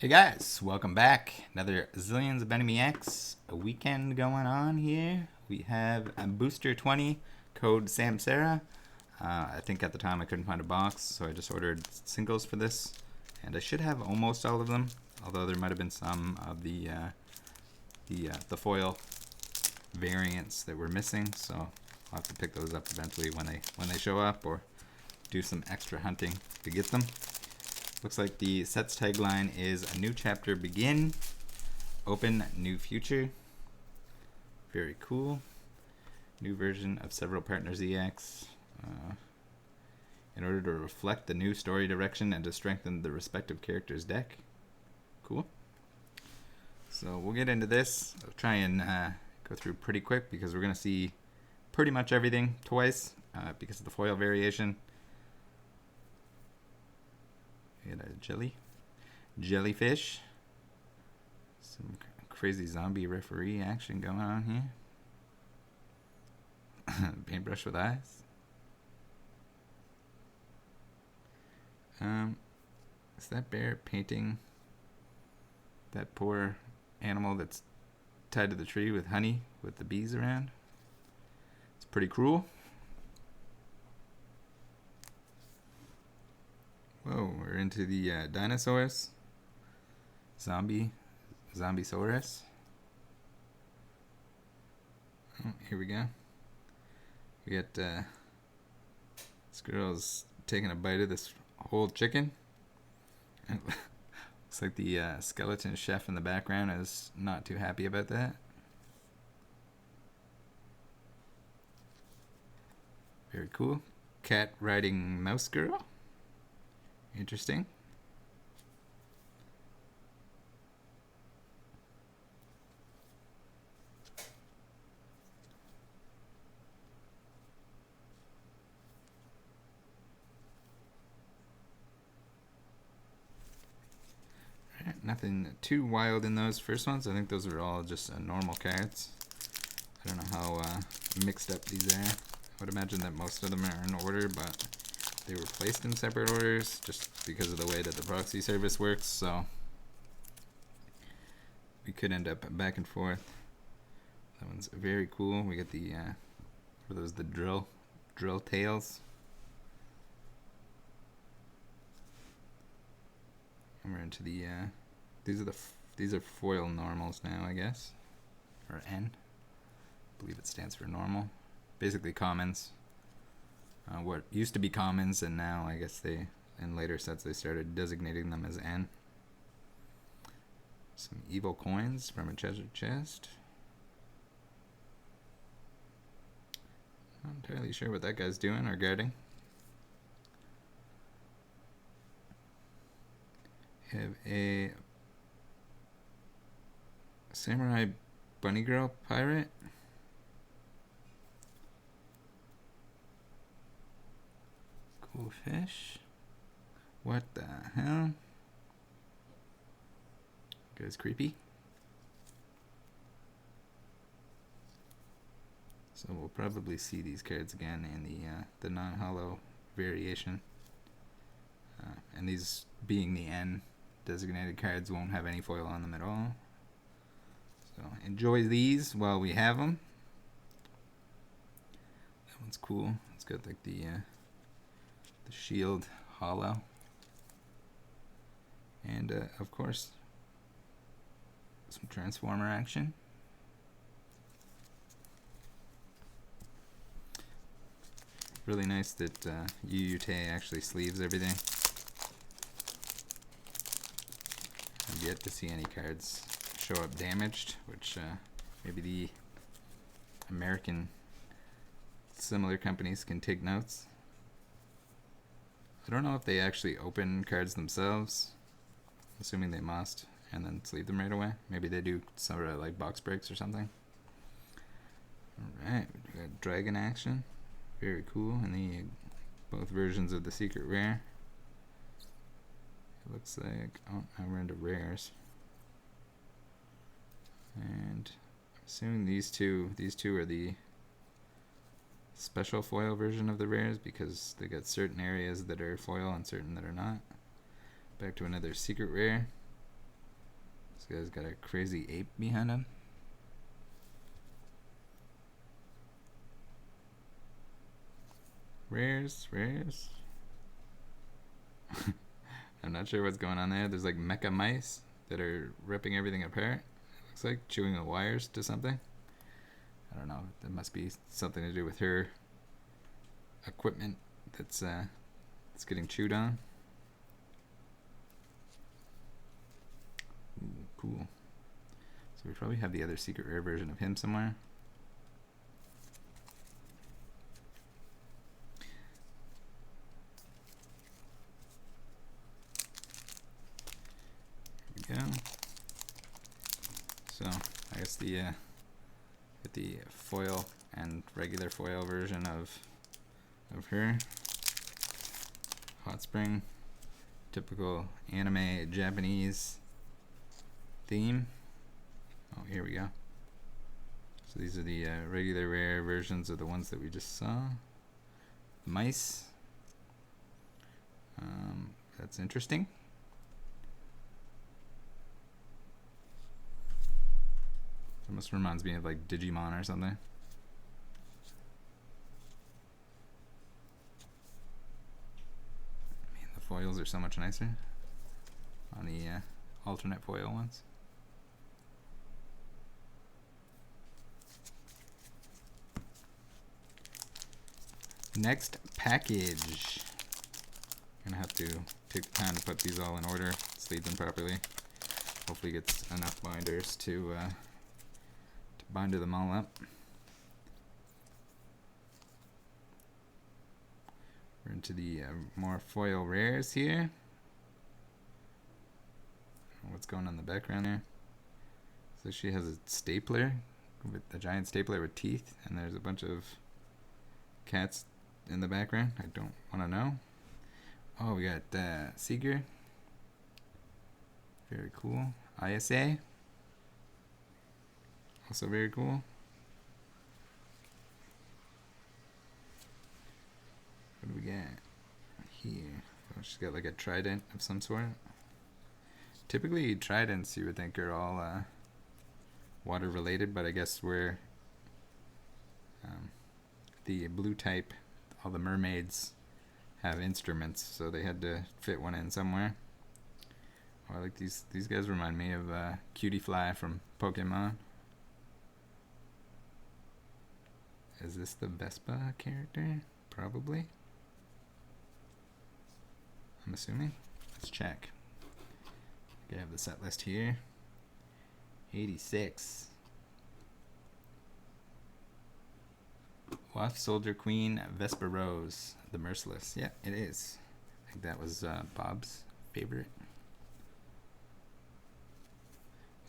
Hey guys, welcome back. Another Zillions of Enemy X. A weekend going on here. We have a Booster 20, code Samsara. I think at the time I couldn't find a box, so I just ordered singles for this. And I should have almost all of them, although there might have been some of the foil variants that were missing. So I'll have to pick those up eventually when they show up, or do some extra hunting to get them. Looks like the set's tagline is "A new chapter begin, open new future." Very cool. New version of several partners EX. In order to reflect the new story direction and to strengthen the respective characters' deck. Cool. So we'll get into this. I'll try and go through pretty quick because we're going to see pretty much everything twice because of the foil variation. We got a jellyfish. Some crazy zombie referee action going on here. Paintbrush with eyes. Is that bear painting that poor animal that's tied to the tree with honey with the bees around? It's pretty cruel. Whoa, we're into the dinosaurs. Zombiesaurus. Oh, here we go. We got this girl's taking a bite of this whole chicken. Looks like the skeleton chef in the background is not too happy about that. Very cool. Cat riding mouse girl. Interesting. Alright, nothing too wild in those first ones. I think those are all just normal cards. I don't know how mixed up these are. I would imagine that most of them are in order, but they were placed in separate orders just because of the way that the proxy service works, so we could end up back and forth. That one's very cool. We get the what are those, the drill tails. And we're into the these are foil normals now, I guess, or N. I believe it stands for normal. Basically commons. What used to be commons, and now I guess in later sets they started designating them as N. Some evil coins from a treasure chest. Not entirely sure what that guy's doing or guarding. Have a samurai bunny girl pirate. Cool fish. What the hell? Guy's creepy. So we'll probably see these cards again in the non-hollow variation. And these being the N designated cards won't have any foil on them at all. So enjoy these while we have them. That one's cool. It's got like the shield hollow, and of course some transformer action. Really nice that UUT actually sleeves everything. I've yet to see any cards show up damaged, which maybe the American similar companies can take notes. I don't know if they actually open cards themselves, assuming they must, and then sleeve them right away. Maybe they do sort of like box breaks or something. Alright, we got dragon action. Very cool. And both versions of the secret rare. It looks like, oh, now we're into rares. And I'm assuming these two are the special foil version of the rares because they got certain areas that are foil and certain that are not. Back to another secret rare. This guy's got a crazy ape behind him. Rares. I'm not sure what's going on there. There's like mecha mice that are ripping everything apart. It looks like chewing the wires to something. I don't know. That must be something to do with her equipment that's getting chewed on. Ooh, cool. So we probably have the other secret rare version of him somewhere. Here we go. So I guess the foil and regular foil version of her. Hot Spring, typical anime Japanese theme. Oh, here we go. So these are the regular rare versions of the ones that we just saw. Mice. That's interesting. It almost reminds me of like Digimon or something. Man, the foils are so much nicer on the alternate foil ones. Next package. Gonna have to take the time to put these all in order, sleeve them properly. Hopefully gets enough binders to binder them all up. We're into the more foil rares here. What's going on in the background there? So she has a stapler, with a giant stapler with teeth, and there's a bunch of cats in the background. I don't want to know. Oh, we got Seeger. Very cool. ISA. Also very cool. What do we got here? Oh, she's got like a trident of some sort. Typically tridents you would think are all water related, but I guess we're the blue type, all the mermaids have instruments, so they had to fit one in somewhere. Oh, I like these guys remind me of Cutie Fly from Pokemon. Is this the Vespa character? Probably. I'm assuming. Let's check. Okay, I have the set list here. 86. Waff, Soldier Queen, Vespa Rose, the Merciless. Yeah, it is. I think that was Bob's favorite.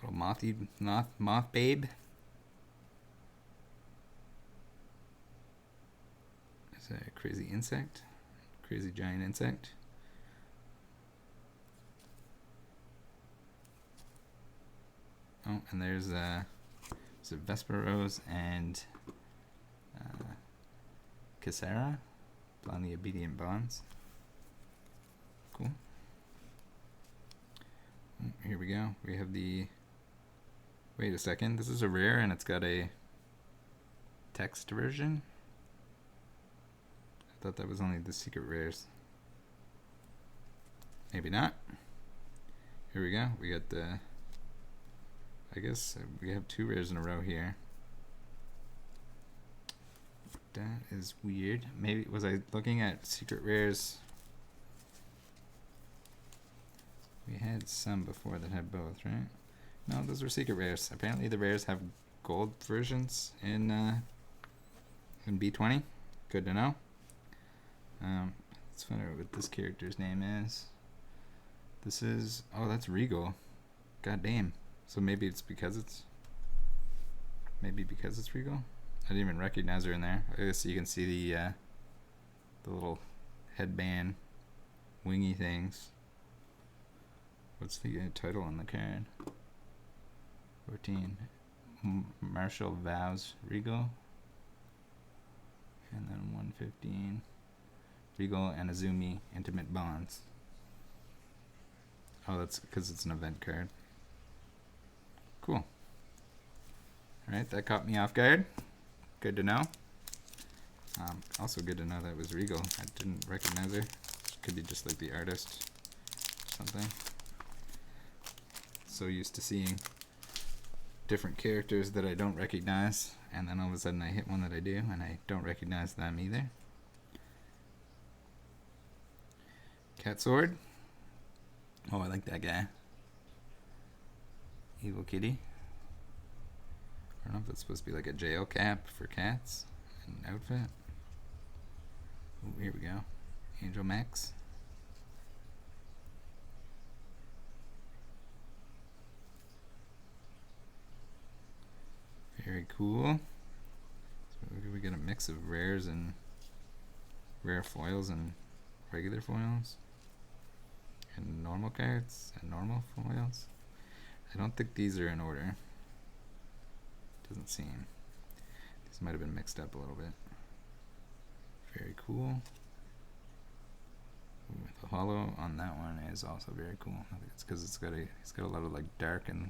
Little moth babe. It's a crazy insect. Crazy giant insect. Oh, and there's a Vespa Rose and Cassara, Blondie Obedient Bonds. Cool. Oh, here we go. We have the... Wait a second. This is a rare and it's got a text version. I thought that was only the secret rares. Maybe not. Here we go. We got the... I guess we have two rares in a row here. That is weird. Maybe was I looking at secret rares? We had some before that had both, right? No, those were secret rares. Apparently the rares have gold versions in B20. Good to know. Let's find out what this character's name is. This is... Oh, that's Regal. God damn. So maybe it's because it's... Maybe because it's Regal? I didn't even recognize her in there. I guess you can see the little headband wingy things. What's the title on the card? 14. Marshall Vows Regal. And then 115. Regal and Azumi Intimate Bonds. Oh, that's because it's an event card. Cool. Alright, that caught me off guard. Good to know. Also good to know that it was Regal. I didn't recognize her. Could be just like the artist or something. So used to seeing different characters that I don't recognize, and then all of a sudden I hit one that I do, and I don't recognize them either. Cat Sword. Oh, I like that guy. Evil Kitty. I don't know if that's supposed to be like a jail cap for cats. An outfit. Oh, here we go. Angel Max. Very cool. So we get a mix of rares and rare foils and regular foils. And normal cards and normal foils. I don't think these are in order. Doesn't seem. These might have been mixed up a little bit. Very cool. Ooh, the hollow on that one is also very cool. I think it's because it's got a lot of like dark and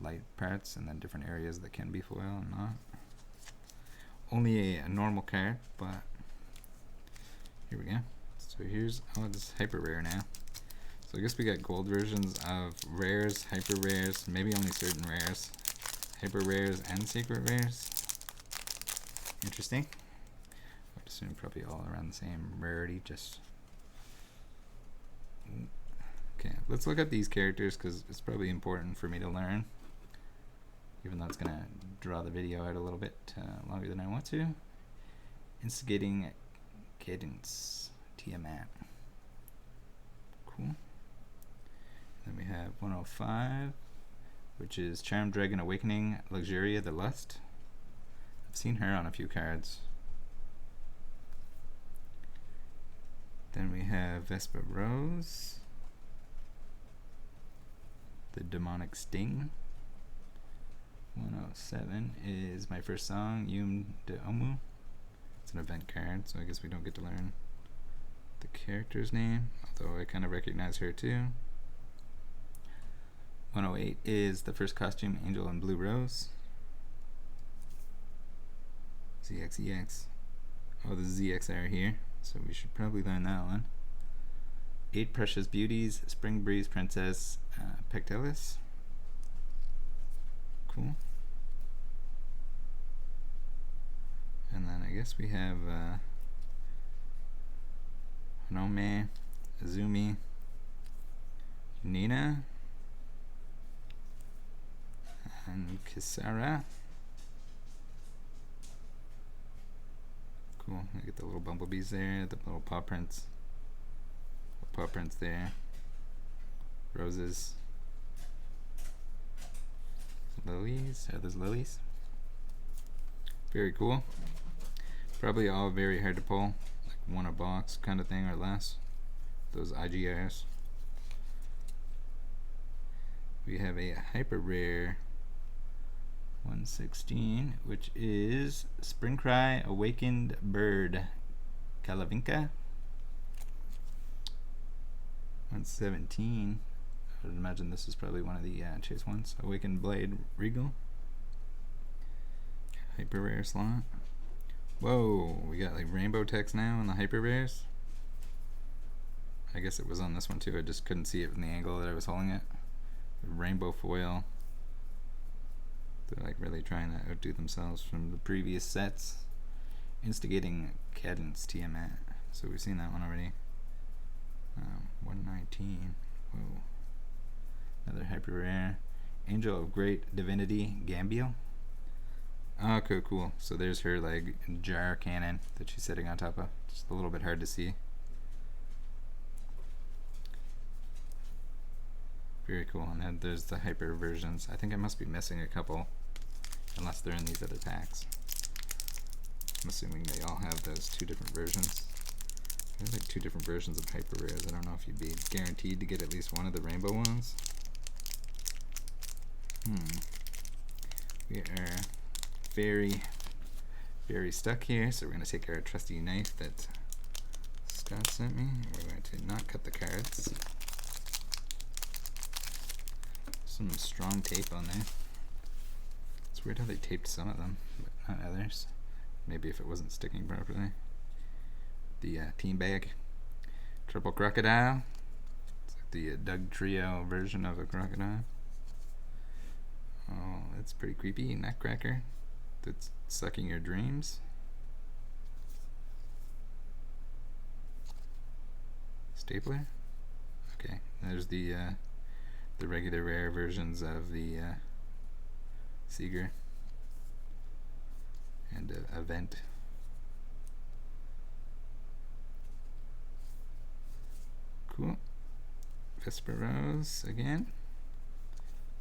light parts, and then different areas that can be foil and not. Only a normal card, but here we go. So here's, oh, this is hyper rare now. So I guess we got gold versions of rares, hyper rares, maybe only certain rares, hyper rares and secret rares. Interesting. I would assume probably all around the same rarity, just. Okay, let's look at these characters because it's probably important for me to learn, even though it's going to draw the video out a little bit longer than I want to. Instigating Cadence, Tiamat. Cool. Then we have 105, which is Charmed Dragon Awakening, Luxuria the Lust. I've seen her on a few cards. Then we have Vespa Rose, the Demonic Sting. 107 is my first song, Yum de Omu. It's an event card, so I guess we don't get to learn the character's name, although I kind of recognize her too. 108 is the first costume, Angel and Blue Rose. ZXEX. Oh, the ZXR here, so we should probably learn that one. 8 Precious Beauties, Spring Breeze Princess, Pectelis. Cool. And then I guess we have Hanome, Azumi, Nina, and Kisara. Cool. I get the little bumblebees there, the little paw prints. Paw prints there. Roses. Lilies. Are those lilies? Very cool. Probably all very hard to pull. Like one a box kind of thing or less. Those IGRs. We have a hyper rare 116, which is Spring Cry Awakened Bird, Kalavinka. 117. I would imagine this is probably one of the chase ones. Awakened Blade Regal. Hyper rare slot. Whoa, we got like rainbow text now in the hyper rares. I guess it was on this one too. I just couldn't see it from the angle that I was holding it. Rainbow foil. They're like really trying to outdo themselves from the previous sets. Instigating Cadence, Tiamat. So we've seen that one already. 119. Whoa. Another hyper rare. Angel of Great Divinity, Gambio. Oh, okay, cool. So there's her like jar cannon that she's sitting on top of. Just a little bit hard to see. Very cool. And then there's the hyper versions. I think I must be missing a couple, unless they're in these other packs. I'm assuming they all have those 2 different versions. There's like 2 different versions of hyper rares. I don't know if you'd be guaranteed to get at least one of the rainbow ones. We are very, very stuck here, so we're going to take our trusty knife that Scott sent me. We're going to not cut the cards. Some strong tape on there. It's weird how they taped some of them, but not others. Maybe if it wasn't sticking properly. The team bag. Triple crocodile. It's like the Doug Trio version of a crocodile. Oh, that's pretty creepy. Nutcracker. That's sucking your dreams. Stapler. Okay, there's the regular rare versions of the Seeger and Event. Cool. Vesperos again.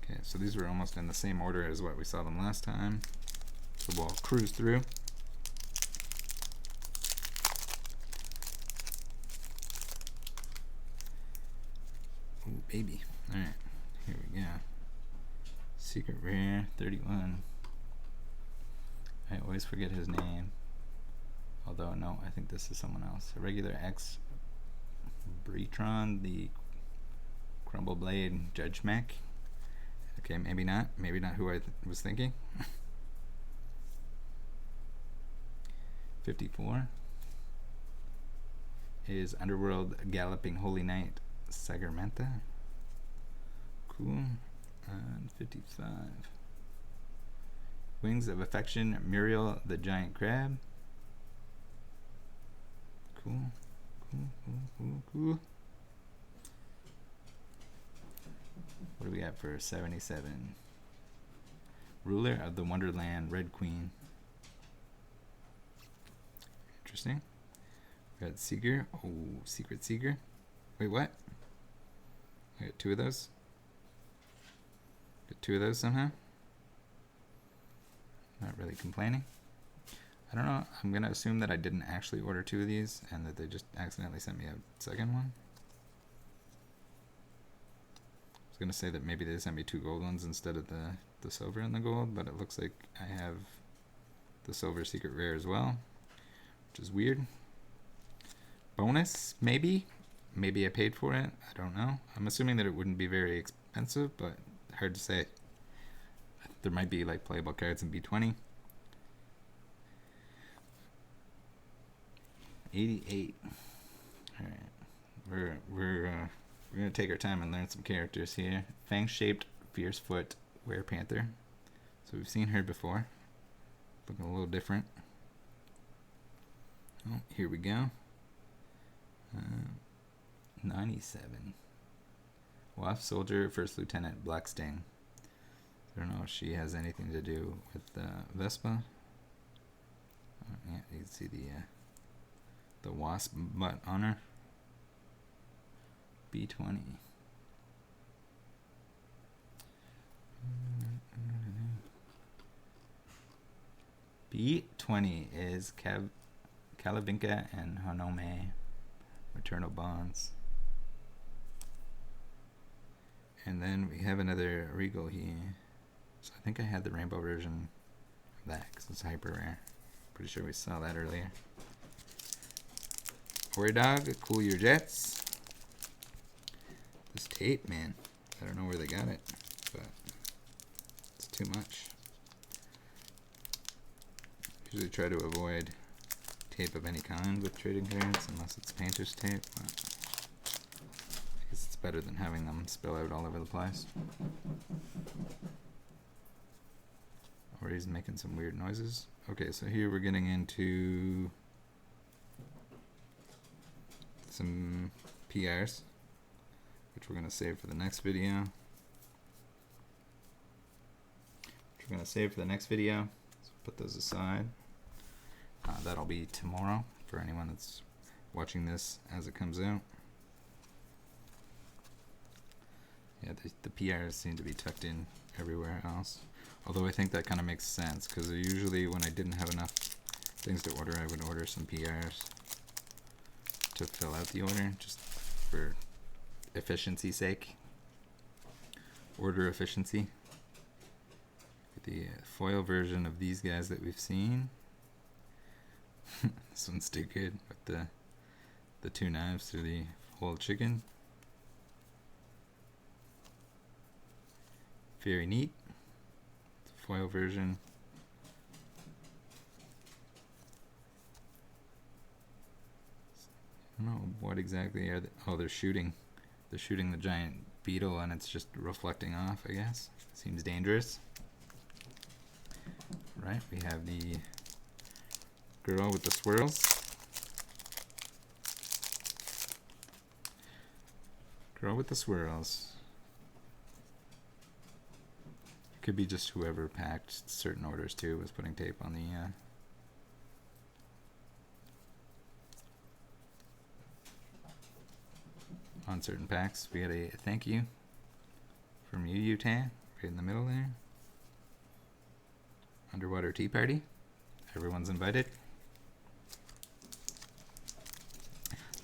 Okay, so these were almost in the same order as what we saw them last time. So we'll cruise through. Ooh, baby. Alright, here we go. Secret Rare 31. I always forget his name. Although, no, I think this is someone else. A regular X Bretron, the Crumble Blade Judge Mech. Okay, maybe not. Maybe not who I was thinking. 54 is Underworld Galloping Holy Knight Sagarmenta. Cool. And 55. Wings of Affection Muriel the Giant Crab. Cool. Cool. What do we got for 77? Ruler of the Wonderland Red Queen. Interesting. We got Seeger. Oh, Secret Seeger. Wait, what? I got two of those. Got two of those somehow. Not really complaining. I don't know. I'm going to assume that I didn't actually order two of these and that they just accidentally sent me a second one. I was going to say that maybe they sent me two gold ones instead of the silver and the gold, but it looks like I have the silver secret rare as well, which is weird. Bonus, maybe. Maybe I paid for it. I don't know. I'm assuming that it wouldn't be very expensive, but hard to say. There might be like playable cards in B20. 88. All right, we're gonna take our time and learn some characters here. Fang-shaped Fiercefoot Werepanther. So we've seen her before. Looking a little different. Oh, here we go. 97. Waff Soldier, First Lieutenant Black Sting. I don't know if she has anything to do with Vespa. Yeah, you can see the wasp butt on her. B20. B20 is Kalavinka and Hanome, Maternal Bonds. And then we have another Regal here. So I think I had the rainbow version of that because it's hyper rare. Pretty sure we saw that earlier. Horry Dog, Cool Your Jets. This tape, man. I don't know where they got it, but it's too much. Usually try to avoid tape of any kind with trading cards unless it's painter's tape, but I guess it's better than having them spill out all over the place. Or he's making some weird noises. Okay, so here we're getting into some PRs, which we're going to save for the next video. So put those aside. That'll be tomorrow for anyone that's watching this as it comes out. Yeah, the PRs seem to be tucked in everywhere else. Although I think that kind of makes sense, because usually when I didn't have enough things to order, I would order some PRs to fill out the order, just for efficiency's sake. Order efficiency. The foil version of these guys that we've seen. This one's too good with the two knives through the whole chicken. Very neat. Foil version. I don't know what exactly are they. Oh, they're shooting. They're shooting the giant beetle and it's just reflecting off, I guess. Seems dangerous. Right, we have the girl with the swirls. Girl with the swirls. Could be just whoever packed certain orders too was putting tape on the on certain packs. We had a thank you from you, Tan, right in the middle there. Underwater tea party. Everyone's invited.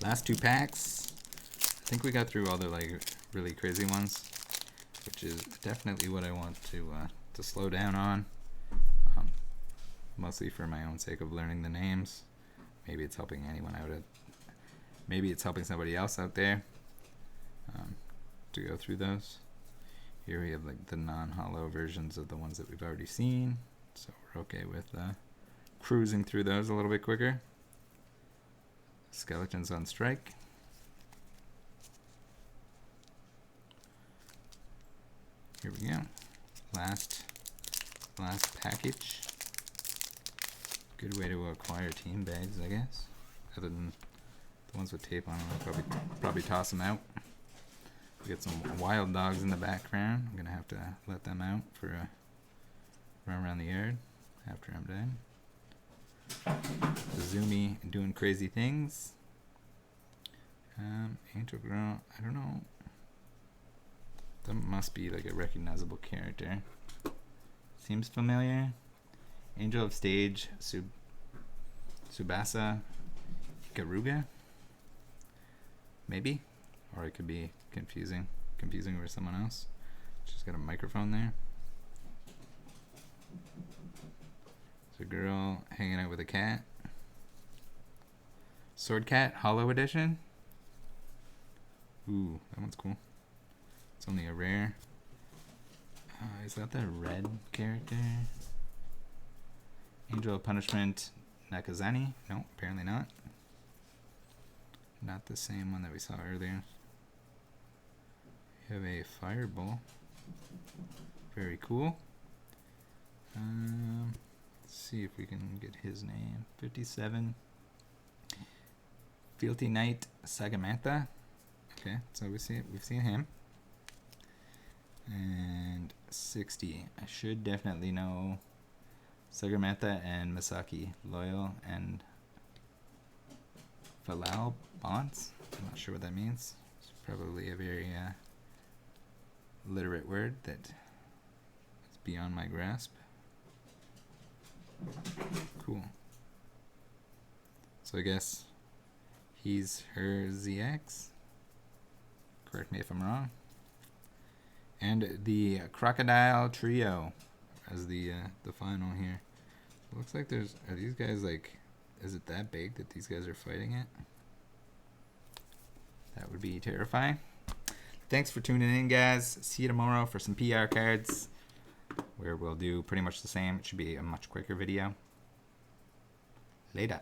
Last 2 packs. I think we got through all the like really crazy ones, which is definitely what I want to slow down on. Mostly for my own sake of learning the names. Maybe it's helping anyone out. Maybe it's helping somebody else out there to go through those. Here we have like the non-hollow versions of the ones that we've already seen, so we're okay with cruising through those a little bit quicker. Skeletons on strike. Here we go. Last package. Good way to acquire team bags, I guess. Other than the ones with tape on them, I'll probably toss them out. We got some wild dogs in the background. I'm gonna have to let them out for a run around the yard after I'm done. The Zoomy doing crazy things. Angel Girl, I don't know. That must be like a recognizable character. Seems familiar. Angel of Stage, Subasa Garuga? Maybe? Or it could be confusing with someone else. She's got a microphone there. It's a girl hanging out with a cat. Sword Cat Hollow Edition. Ooh, that one's cool. It's only a rare. Is that the red character? Angel of Punishment Nakazani? No, apparently not. Not the same one that we saw earlier. We have a fireball. Very cool. Let's see if we can get his name. 57. Fealty Knight Sagamantha. Okay, so we've seen him. And 60. I should definitely know Sagamantha and Misaki. Loyal and Falal Bonds. I'm not sure what that means. It's probably a very literate word that is beyond my grasp. Cool. So I guess he's her ZX. Correct me if I'm wrong. And the Crocodile Trio as the final here. It looks like are these guys like, is it that big that these guys are fighting it? That would be terrifying. Thanks for tuning in, guys. See you tomorrow for some PR cards, where we'll do pretty much the same. It should be a much quicker video. Later.